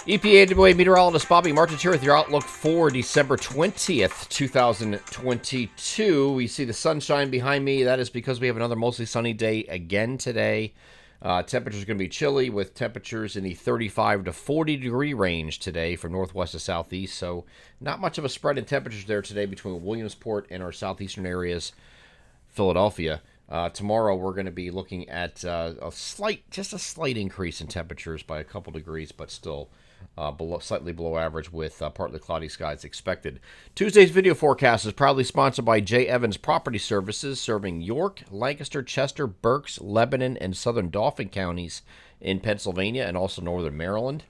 EPA meteorologist Bobby Martins here with your outlook for December 20th, 2022. We see the sunshine behind me. That is because we have another mostly sunny day again today. Temperatures are going to be chilly with temperatures in the 35 to 40 degree range today from northwest to southeast. So not much of a spread in temperatures there today between Williamsport and our southeastern areas, Philadelphia. Tomorrow we're going to be looking at just a slight increase in temperatures by a couple degrees, but still slightly below average with partly cloudy skies expected. Tuesday's video forecast is proudly sponsored by J. Evans Property Services, serving York, Lancaster, Chester, Berks, Lebanon, and southern Dauphin counties in Pennsylvania and also northern Maryland.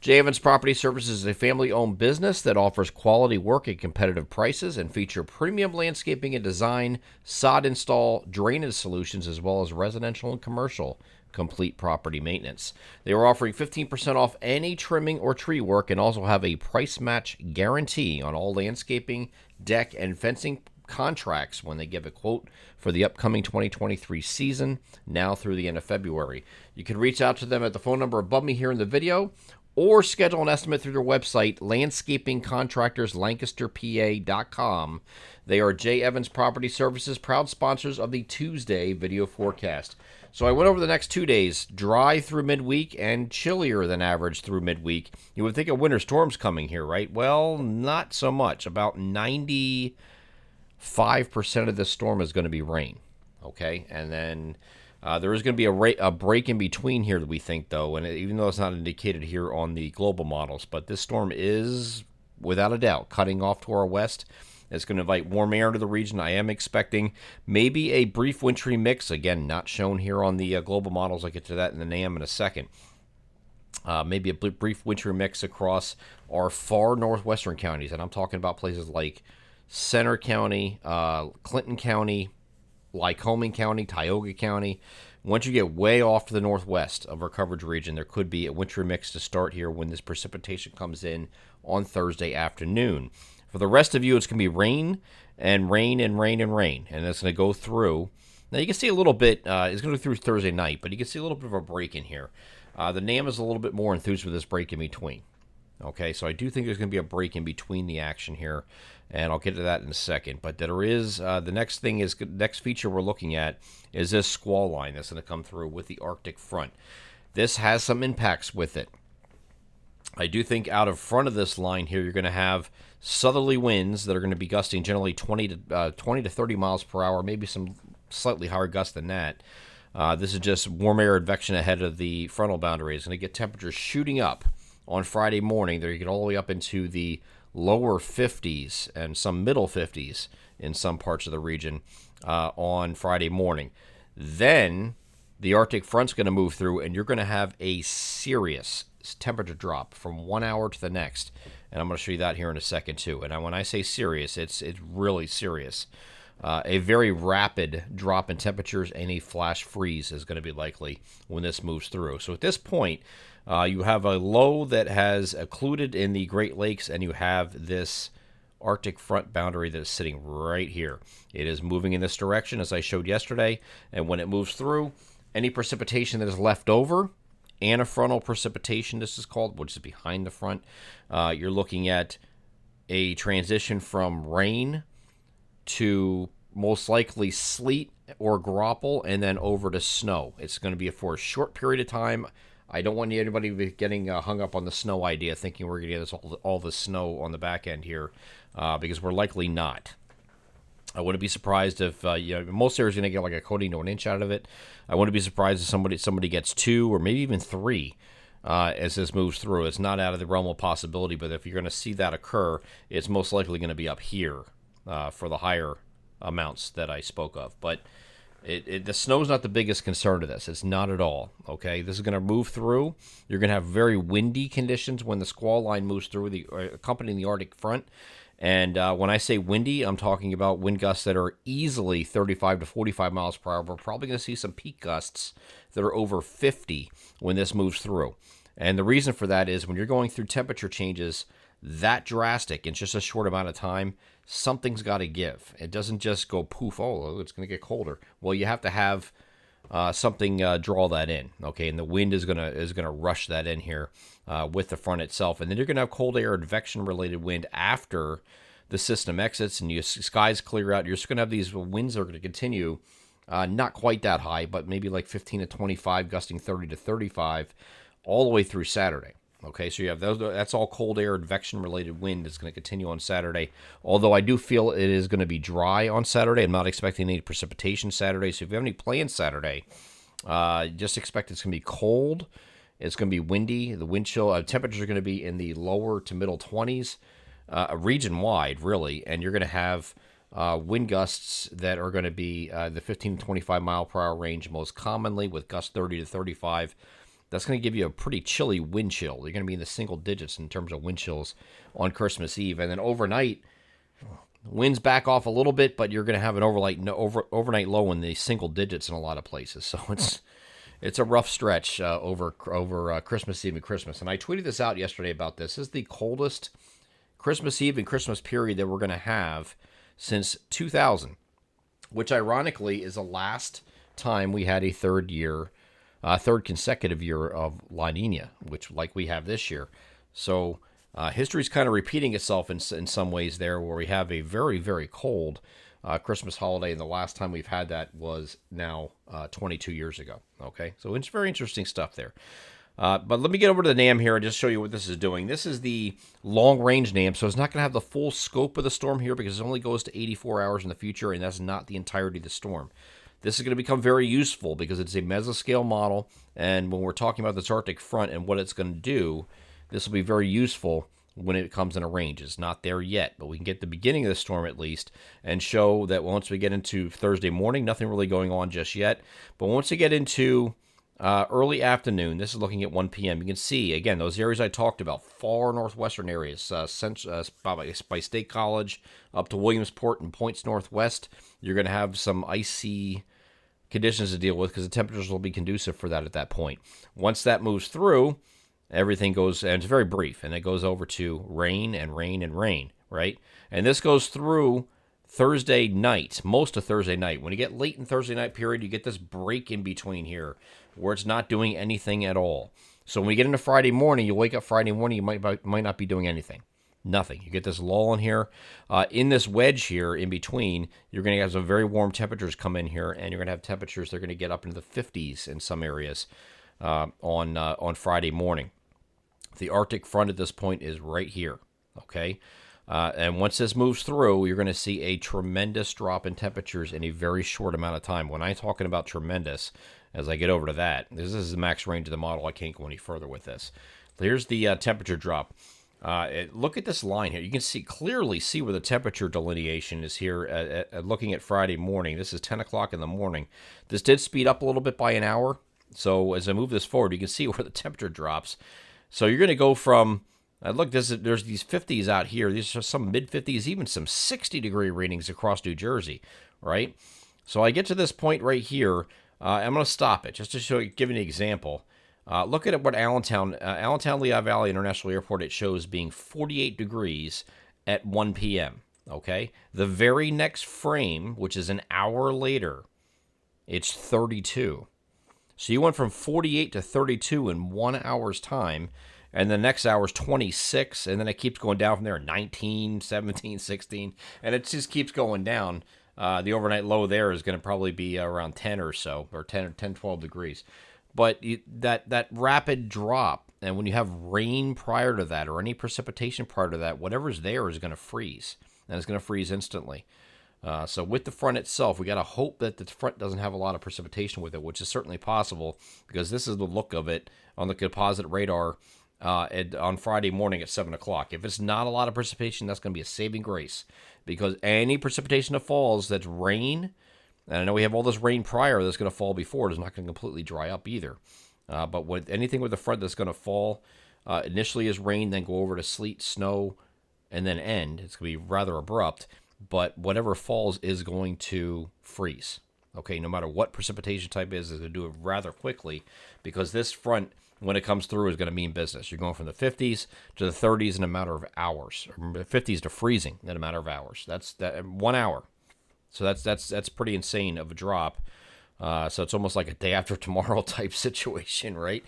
J. Evans Property Services is a family-owned business that offers quality work at competitive prices and feature premium landscaping and design, sod install, drainage solutions, as well as residential and commercial complete property maintenance. They are offering 15% off any trimming or tree work and also have a price match guarantee on all landscaping, deck, and fencing contracts when they give a quote for the upcoming 2023 season, now through the end of February. You can reach out to them at the phone number above me here in the video or schedule an estimate through their website, landscapingcontractorslancasterpa.com. They are J. Evans Property Services, proud sponsors of the Tuesday video forecast. So I went over the next 2 days, dry through midweek and chillier than average through midweek. You would think a winter storm's coming here, right? Well, not so much. About 95% of this storm is going to be rain, okay? And then there is going to be a break in between here that we think, though, and even though it's not indicated here on the global models, but this storm is, without a doubt, cutting off to our west. It's going to invite warm air into the region. I am expecting maybe a brief wintry mix. Again, not shown here on the global models. I'll get to that in the NAM in a second. Maybe a brief wintry mix across our far northwestern counties. And I'm talking about places like Center County, Clinton County, Lycoming County, Tioga County. Once you get way off to the northwest of our coverage region, there could be a wintry mix to start here when this precipitation comes in on Thursday afternoon. For the rest of you, it's going to be rain and rain and rain and rain, and it's going to go through. Now, you can see a little bit, it's going to go through Thursday night, but you can see a little bit of a break in here. The NAM is a little bit more enthused with this break in between. Okay, so I do think there's going to be a break in between the action here, and I'll get to that in a second. But there is, the next feature we're looking at is this squall line that's going to come through with the Arctic front. This has some impacts with it. I do think out of front of this line here, you're going to have southerly winds that are going to be gusting generally 20 to 30 miles per hour, maybe some slightly higher gusts than that. This is just warm air advection ahead of the frontal boundary. It's going to get temperatures shooting up on Friday morning. There you get all the way up into the lower 50s and some middle 50s in some parts of the region on Friday morning. Then the Arctic front's going to move through, and you're going to have a serious temperature drop from 1 hour to the next, and I'm going to show you that here in a second too. And when I say serious, it's really serious. A very rapid drop in temperatures and a flash freeze is going to be likely when this moves through. So at this point, you have a low that has occluded in the Great Lakes, and you have this Arctic front boundary that is sitting right here. It is moving in this direction, as I showed yesterday, and when it moves through, any precipitation that is left over, anafrontal precipitation, this is called, which is behind the front, you're looking at a transition from rain to most likely sleet or graupel, and then over to snow. It's going to be for a short period of time. I don't want anybody getting hung up on the snow idea, thinking we're going to get all the snow on the back end here, because we're likely not. I wouldn't be surprised if most areas are going to get like a coating to an inch out of it. I wouldn't be surprised if somebody gets 2 or maybe even 3 as this moves through. It's not out of the realm of possibility, but if you're going to see that occur, it's most likely going to be up here for the higher amounts that I spoke of. But the snow's not the biggest concern to this. It's not at all. Okay, this is going to move through. You're going to have very windy conditions when the squall line moves through, accompanying the Arctic front. And when I say windy, I'm talking about wind gusts that are easily 35 to 45 miles per hour. We're probably going to see some peak gusts that are over 50 when this moves through. And the reason for that is when you're going through temperature changes that drastic in just a short amount of time, something's got to give. It doesn't just go poof, oh, it's going to get colder. Well, you have to have something draw that in. Okay, and the wind is gonna rush that in here with the front itself, and then you're gonna have cold air advection related wind after the system exits and your skies clear out. You're just gonna have these winds that are gonna continue. Not quite that high, but maybe like 15 to 25, gusting 30 to 35, all the way through Saturday. Okay, so you have those. That's all cold air advection related wind that's going to continue on Saturday. Although I do feel it is going to be dry on Saturday. I'm not expecting any precipitation Saturday. So if you have any plans Saturday, just expect it's going to be cold. It's going to be windy. The wind chill temperatures are going to be in the lower to middle 20s, region wide, really. And you're going to have wind gusts that are going to be the 15 to 25 mile per hour range most commonly, with gusts 30 to 35. That's going to give you a pretty chilly wind chill. You're going to be in the single digits in terms of wind chills on Christmas Eve. And then overnight, winds back off a little bit, but you're going to have an overnight low in the single digits in a lot of places. So it's a rough stretch over Christmas Eve and Christmas. And I tweeted this out yesterday about this. This is the coldest Christmas Eve and Christmas period that we're going to have since 2000, which ironically is the last time we had a third consecutive year of La Nina, which like we have this year. So history's kind of repeating itself in some ways there, where we have a very, very cold Christmas holiday, and the last time we've had that was now 22 years ago. Okay, so it's very interesting stuff there. But let me get over to the NAM here and just show you what this is doing. This is the long-range NAM, so it's not going to have the full scope of the storm here because it only goes to 84 hours in the future, and that's not the entirety of the storm. This is going to become very useful because it's a mesoscale model, and when we're talking about this Arctic front and what it's going to do, this will be very useful when it comes in a range. It's not there yet, but we can get the beginning of the storm at least and show that once we get into Thursday morning, nothing really going on just yet. But once we get into early afternoon, this is looking at 1 p.m. You can see, again, those areas I talked about, far northwestern areas, by State College up to Williamsport and points northwest. You're going to have some icy conditions to deal with because the temperatures will be conducive for that at that point. Once that moves through, everything goes, and it's very brief, and it goes over to rain and rain and rain, right? And this goes through Thursday night, most of Thursday night. When you get late in Thursday night period, you get this break in between here where it's not doing anything at all. So when we get into Friday morning, you wake up Friday morning, you might not be doing anything. Nothing. You get this lull in here. In this wedge here in between, you're going to have some very warm temperatures come in here, and you're going to have temperatures that are going to get up into the 50s in some areas on Friday morning. The Arctic front at this point is right here, okay? And once this moves through, you're going to see a tremendous drop in temperatures in a very short amount of time. When I'm talking about tremendous, as I get over to that, this is the max range of the model. I can't go any further with this. Here's the temperature drop. Look at this line here. You can clearly see where the temperature delineation is here. Looking at Friday morning, this is 10 o'clock in the morning. This did speed up a little bit by an hour. So as I move this forward, you can see where the temperature drops. So you're going to go from, look, there's these 50s out here. These are some mid-50s, even some 60-degree readings across New Jersey, right? So I get to this point right here. I'm going to stop it just to give you an example. Look at what Allentown, Lehigh Valley International Airport, it shows being 48 degrees at 1 p.m., okay? The very next frame, which is an hour later, it's 32. So you went from 48 to 32 in 1 hour's time, and the next hour is 26, and then it keeps going down from there, 19, 17, 16, and it just keeps going down. The overnight low there is going to probably be around 10 or so, or 10, 12 degrees. But that rapid drop, and when you have rain prior to that or any precipitation prior to that, whatever's there is going to freeze, and it's going to freeze instantly. So with the front itself, we got to hope that the front doesn't have a lot of precipitation with it, which is certainly possible because this is the look of it on the composite radar on Friday morning at 7 o'clock. If it's not a lot of precipitation, that's going to be a saving grace because any precipitation that falls that's rain, and I know we have all this rain prior that's going to fall before. It's not going to completely dry up either. But with anything with the front that's going to fall initially as rain, then go over to sleet, snow, and then end. It's going to be rather abrupt. But whatever falls is going to freeze. Okay, no matter what precipitation type is going to do it rather quickly because this front, when it comes through, is going to mean business. You're going from the 50s to the 30s in a matter of hours, or 50s to freezing in a matter of hours. That's 1 hour. So that's pretty insane of a drop. So it's almost like a day after tomorrow type situation, right?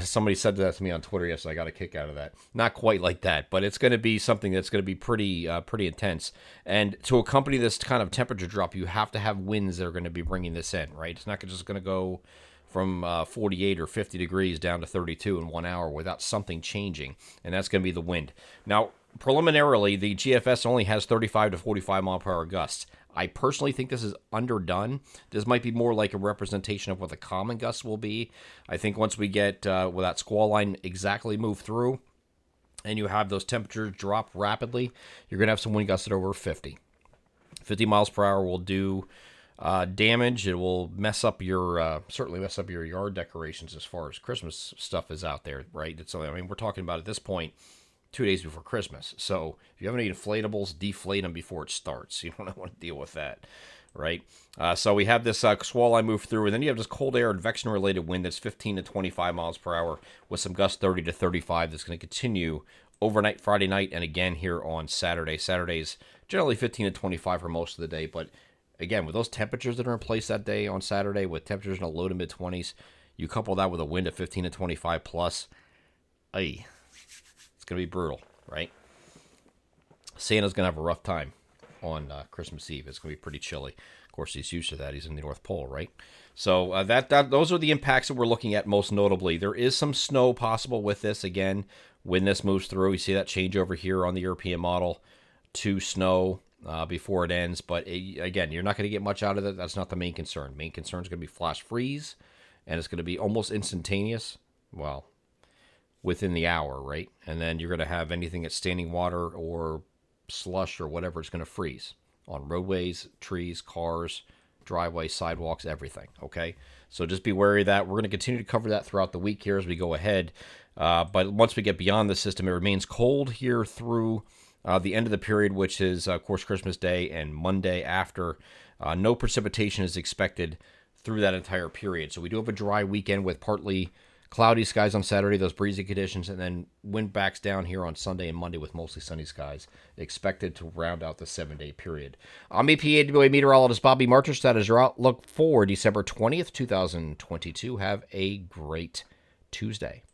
Somebody said that to me on Twitter yesterday. I got a kick out of that. Not quite like that, but it's going to be something that's going to be pretty intense. And to accompany this kind of temperature drop, you have to have winds that are going to be bringing this in, right? It's not just going to go from 48 or 50 degrees down to 32 in 1 hour without something changing, and that's going to be the wind. Now, preliminarily, the GFS only has 35 to 45 mile per hour gusts. I personally think this is underdone. This might be more like a representation of what the common gusts will be. I think once we get with that squall line exactly move through and you have those temperatures drop rapidly, you're going to have some wind gusts at over 50. 50 miles per hour will do damage. It will mess up your certainly mess up your yard decorations as far as Christmas stuff is out there, right? I mean, we're talking about at this point 2 days before Christmas. So if you have any inflatables, deflate them before it starts. You don't want to deal with that, right? So we have this squall line move through, and then you have this cold air advection-related wind that's 15 to 25 miles per hour with some gusts 30 to 35 that's going to continue overnight Friday night and again here on Saturday. Saturday's generally 15 to 25 for most of the day, but again, with those temperatures that are in place that day on Saturday, with temperatures in the low to mid-20s, you couple that with a wind of 15 to 25 plus, it's going to be brutal, right? Santa's going to have a rough time on Christmas Eve. It's going to be pretty chilly. Of course, he's used to that. He's in the North Pole, right? So those are the impacts that we're looking at most notably. There is some snow possible with this, again, when this moves through. You see that change over here on the European model to snow before it ends. But again, you're not going to get much out of it. That's not the main concern. Main concern is going to be flash freeze, and it's going to be almost instantaneous. Well, within the hour, right? And then you're going to have anything that's standing water or slush or whatever is going to freeze on roadways, trees, cars, driveways, sidewalks, everything, okay? So just be wary of that. We're going to continue to cover that throughout the week here as we go ahead. But once we get beyond the system, it remains cold here through the end of the period, which is, of course, Christmas Day and Monday after. No precipitation is expected through that entire period. So we do have a dry weekend with partly cloudy skies on Saturday, those breezy conditions, and then wind backs down here on Sunday and Monday with mostly sunny skies expected to round out the 7-day period. I'm EPAWA meteorologist Bobby Marchers. That is your outlook for December 20th, 2022. Have a great Tuesday.